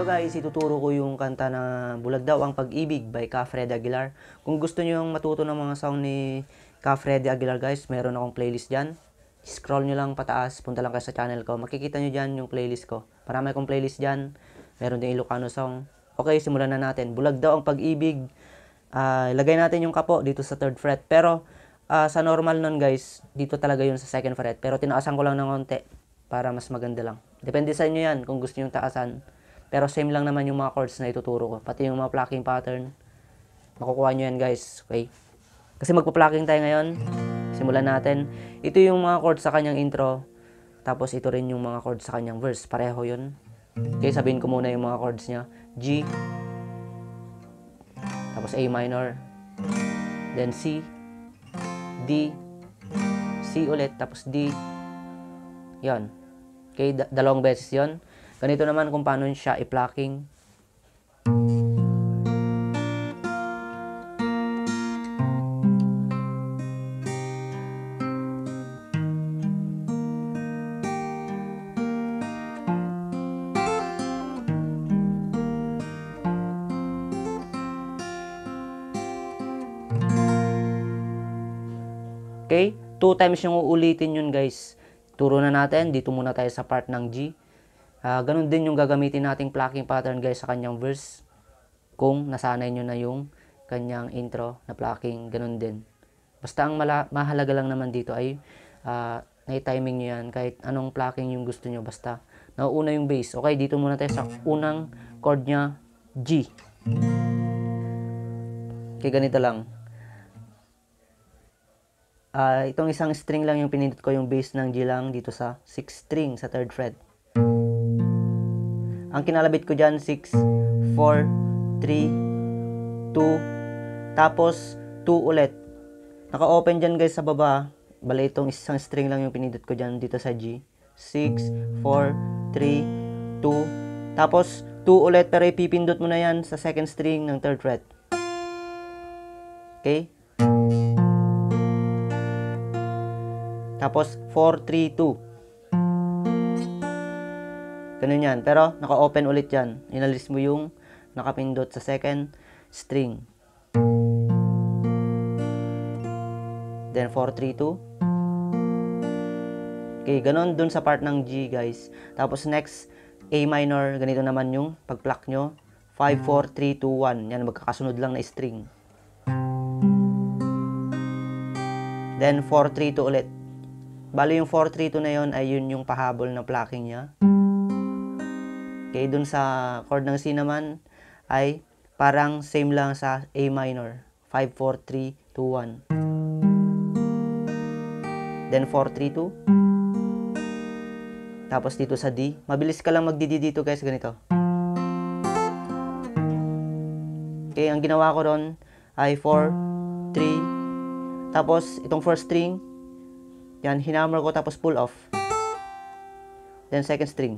guys, ituturo ko yung kanta na Bulag Daw ang Pag-ibig by Ka Freddy Aguilar. Kung gusto nyo yung matuto ng mga song ni Ka Freddy Aguilar guys, meron akong playlist dyan. Scroll nyo lang pataas, punta lang kayo sa channel ko. Makikita nyo dyan yung playlist ko. Marami akong playlist dyan. Meron din Ilocano song. Okay, simulan na natin. Bulag Daw ang Pag-ibig. Lagay natin yung kapo dito sa 3rd fret. Pero sa normal nun guys, dito talaga yun sa 2nd fret. Pero tinaasan ko lang ng konti para mas maganda lang. Depende sa inyo yan kung gusto nyo taasan. Pero same lang naman yung mga chords na ituturo ko. Pati yung mga plucking pattern. Makukuha nyo yan guys. Okay? Kasi magpa-plucking tayo ngayon. Simulan natin. Ito yung mga chords sa kanyang intro. Tapos ito rin yung mga chords sa kanyang verse. Pareho yun. Okay, sabihin ko muna yung mga chords niya. G. Tapos A minor. Then C. D. C ulit. Tapos D. Yan. Okay, dalawang beses yon. Ganito naman kung paano siya i-plucking. Okay, 2 times yung uulitin yun guys. Turo na natin, dito muna tayo sa part ng G. Ganun din yung gagamitin nating plucking pattern guys sa kanyang verse. Kung nasanay nyo na yung kanyang intro na plucking, ganun din. Basta ang mahalaga lang naman dito ay na-timing nyo yan. Kahit anong plucking yung gusto nyo, basta nauuna yung bass. Okay, dito muna tayo sa unang chord nya, G. Okay, ganito lang. Itong isang string lang yung pinindot ko, yung bass ng G lang dito sa 6th string sa 3rd fret. Ang kinalabit ko dyan 6, 4, 3, 2, tapos 2 ulit. Naka-open dyan guys sa baba. Bale itong isang string lang yung pinindot ko dyan dito sa G. 6, 4, 3, 2, tapos 2 ulit, pero ipipindot mo na yan sa 2nd string ng 3rd fret. Okay? Tapos 4, 3, 2. Ganun yan. Pero naka-open ulit yan. Inalis mo yung nakapindot sa 2nd string. Then 4, 3, 2. Okay, ganun dun sa part ng G guys. Tapos next, A minor. Ganito naman yung pag-pluck nyo. 5, 4, 3, 2, 1. Yan, magkakasunod lang na string. Then 4, 3, 2 ulit. Bali yung 4, 3, 2 na yun ay yun yung pahabol na plucking niya. Okay, dun sa chord ng C naman ay parang same lang sa A minor. 5, 4, 3, 2, 1. Then 4, 3, 2. Tapos dito sa D. Mabilis ka lang mag-D dito guys, ganito. Okay, ang ginawa ko ron ay 4, 3. Tapos itong first string, yan, hinammer ko tapos pull off. Then 2nd string.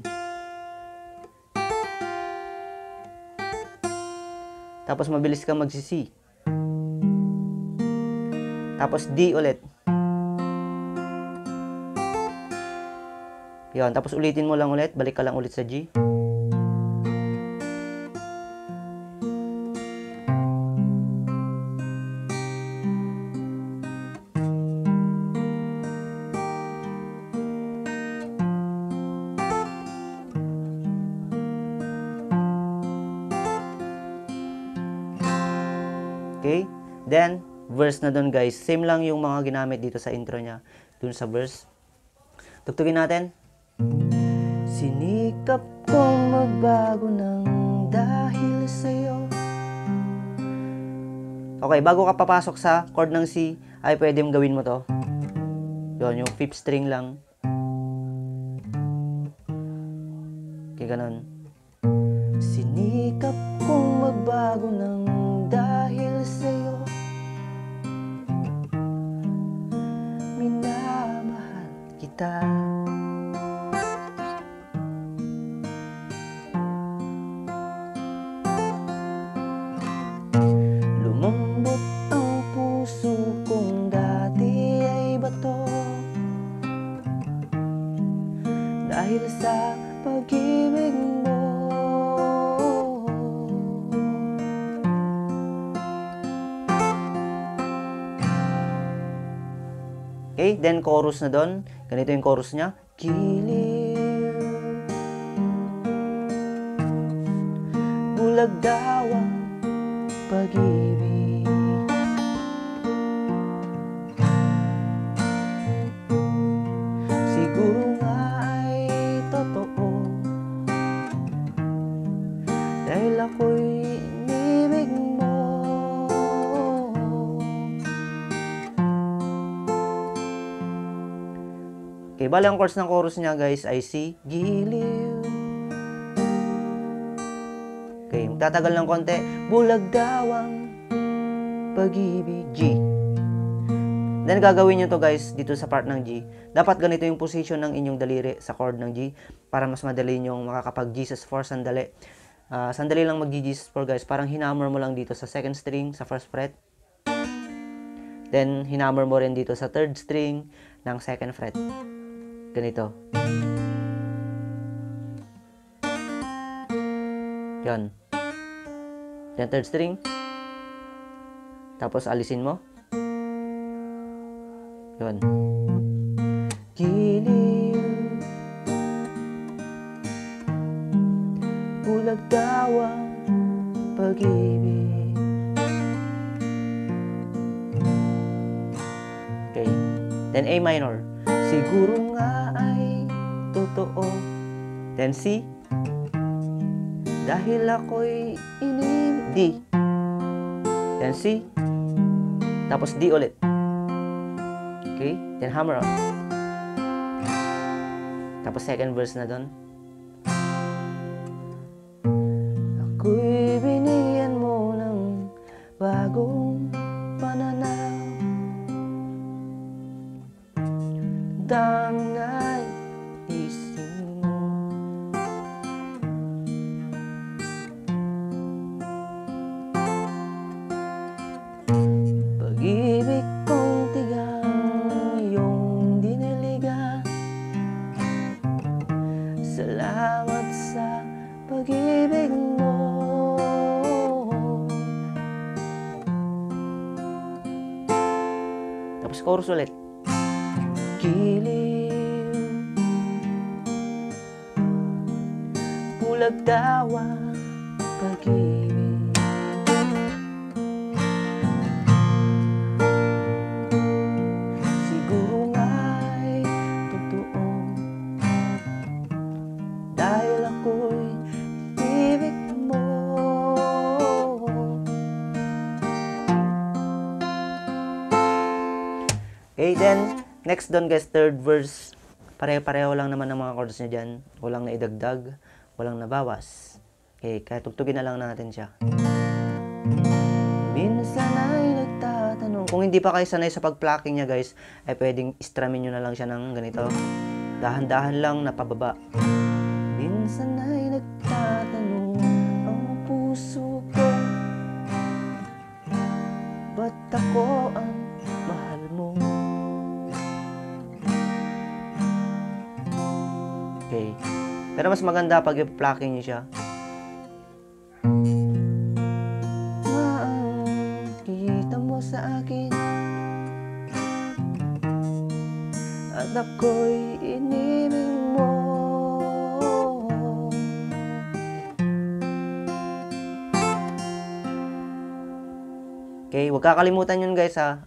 Tapos mabilis kang magsi-C. Tapos D ulit. Yan, tapos ulitin mo lang ulit, balik ka lang ulit sa G. Okay? Then, verse na dun guys. Same lang yung mga ginamit dito sa intro niya. Dun sa verse. Tugtugin natin. Sinikap kong magbago ng dahil sa'yo. Okay, bago ka papasok sa chord ng C, ay pwede mong gawin mo to. Yun, yung 5th string lang. Okay, ganun. Sinikap kong magbago ng dahil sa'yo, minamahal kita. Lumambot ang puso kong dati ay bato, dahil sa pag-ibig mo. Okay, then chorus na doon. Ganito yung chorus niya. Giliw, bulag daw ang pag-ibig. Siguro nga ay totoo, dahil ako'y inibig mo. Okay, bali ang chorus ng chorus niya guys ay si Giliw. Okay, tatagal ng konti. Bulag daw ang pag-ibig. G. Then gagawin nyo to guys dito sa part ng G. Dapat ganito yung position ng inyong daliri sa chord ng G para mas madali nyong makakapag G sus 4 sandali. Sandali lang mag G sus 4 guys. Parang hinammer mo lang dito sa second string sa first fret. Then hinammer mo rin dito sa third string ng second fret. Ganito. Yan. Yan third string. Tapos alisin mo. Yun. Giliw, bulag daw ang pag-ibig. Okay. Then A minor. Siguro nga ay totoo. Then C. Dahil ako'y inibig. D. Then C. Tapos D ulit. Okay? Then hammer on. Tapos second verse na doon. Ako'y binigyan mo ng bagong pananaw. Dang naisip mo. Pag-ibig kong tigang iyong diniligan. Salamat sa pag-ibig mo. Tapos chorus ulit. Giliw, bulag daw ang pag-ibig. Siguro nga'y totoo, dahil ako'y ibig mo. Okay, then next doon guys, third verse. Pareho-pareho lang naman ang mga chords niya dyan. Walang naidagdag, walang nabawas. Okay, kaya tugtugin na lang natin siya. Minsan ay nagtatanong. Kung hindi pa kayo sanay sa pag-plucking niya guys, ay pwedeng istramin nyo na lang siya ng ganito. Dahan-dahan lang na pababa. Minsan ay nagtatanong ang puso ko, ba't ako ang mahal mo? Okay. Pero mas maganda pag i-plucking nyo siya. Makita mo sa akin at ako'y inibig mo. Okay, huwag kakalimutan yun guys ha.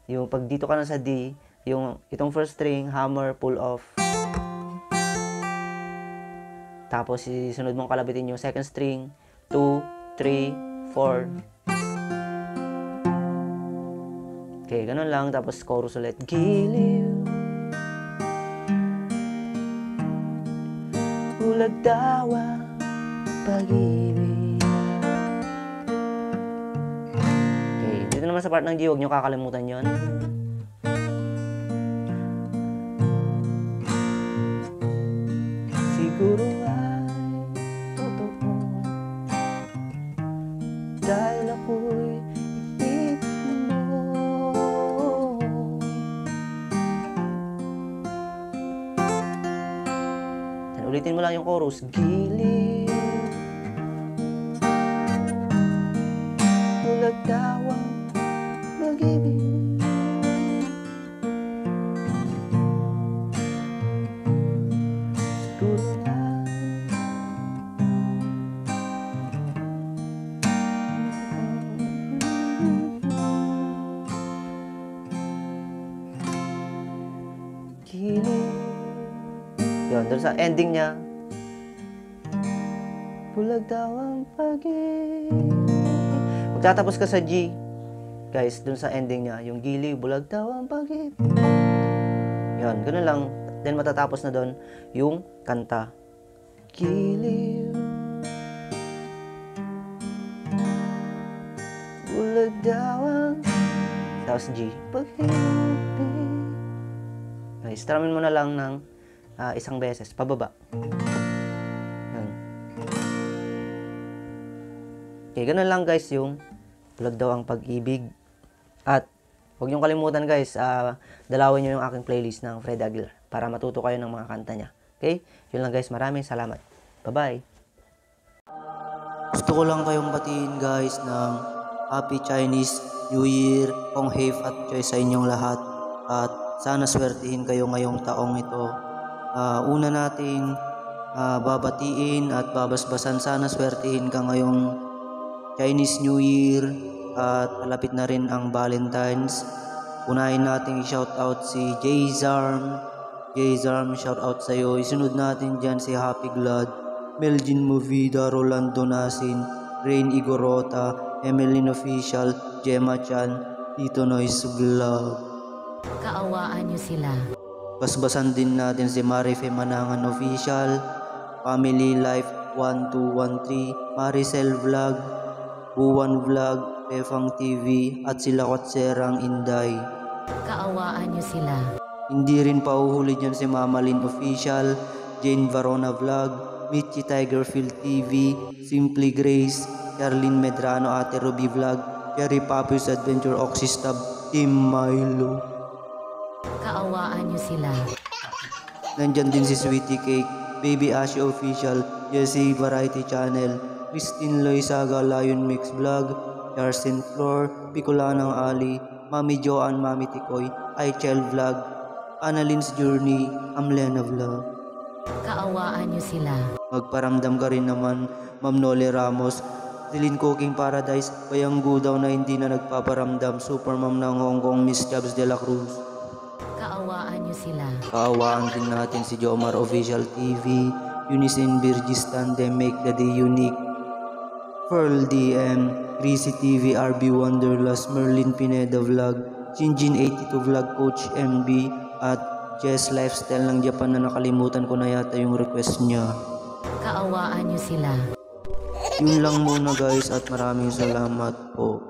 Yung pag dito ka na sa D, yung itong first string, hammer, pull off. Tapos isunod mong kalabitin yung second string, 2, 3, 4. Okay, ganun lang. Tapos chorus ulit. Giliw, bulag daw ang pag-ibig. Okay, dito naman sa part ng G, huwag nyo kakalimutan yun. Siguro dahil ako'y ibig mo. Then ulitin mo lang yung chorus. Giliw, bulag daw ang pag-ibig. Yun, dun sa ending niya, bulag daw ang pag-ibig. Magtatapos ka sa G, guys, dun sa ending niya, yung giliw, bulag daw ang pag-ibig. Yun, ganun lang. Then matatapos na dun yung kanta. Giliw, bulag daw ang, tapos G, pag-ibig. Guys, tramin mo na lang ng isang beses, pababa. Yun. Okay, ganun lang guys yung bulag daw ang pag-ibig. At huwag niyong kalimutan guys, dalawin niyo yung aking playlist ng Freddy Aguilar para matuto kayo ng mga kanta niya. Okay? Yun lang guys, maraming salamat. Bye-bye! Gusto ko lang kayong batiin guys ng Happy Chinese New Year, Kong Hei at Choy sa inyong lahat. At sana swertihin kayo ngayong taong ito. Una nating babatiin at babasbasan, sana swertihin ka ngayong Chinese New Year at malapit na rin ang Valentine's. Unahin nating i-shoutout si J-Zarm. J-Zarm, shoutout sa'yo. Isunod natin dyan si Happy Glad, Melvin Movida, Rolando Nasin, Rain Igorota, Emeline Official, Gemma Chan, Tito Noise Vlog. Kaawaan niyo sila. Basbasan din natin si Marife Manangan Official, Family Life 1213, Maricel Vlog, Buwan Vlog, Pefang TV, at sila Kotserang Inday. Kaawaan niyo sila. Hindi rin pauhuli dyan si Mama Lynn Official, Jane Varona Vlog, Michi Tigerfield TV, Simply Grace, Charlene Medrano, Ate Ruby Vlog, Cherry Papius Adventure Oxystab, Team Milo. Kaawaan niyo sila. Nandyan din si Sweetie Cake, Baby Ashi Official, Jessie Variety Channel, Christine Loisaga Lion Mix Vlog, Yarsin Flor, Picolanang Ali, Mami Joanne Mami Tikoy, Aichel Vlog, Annaline's Journey, Amlena Vlog. Kaawaan niyo sila. Magparamdam ka rin naman, Ma'am Nole Ramos, Celine Cooking Paradise, Bayanggu daw na hindi na nagpaparamdam, Super Ma'am ng Hong Kong, Miss Jabs de la Cruz. Kaawaan niyo sila. Kaawaan din natin si Jomar Official TV, Unicin Virgis Tandem, Make the Day Unique, Pearl DM, Greasy TV, RB Wonderlust, Merlin Pineda Vlog, Shinjin 82 Vlog, Coach MB, at Jess Lifestyle ng Japan na nakalimutan ko na yata yung request niya. Kaawaan niyo sila. Yun lang muna guys at maraming salamat po.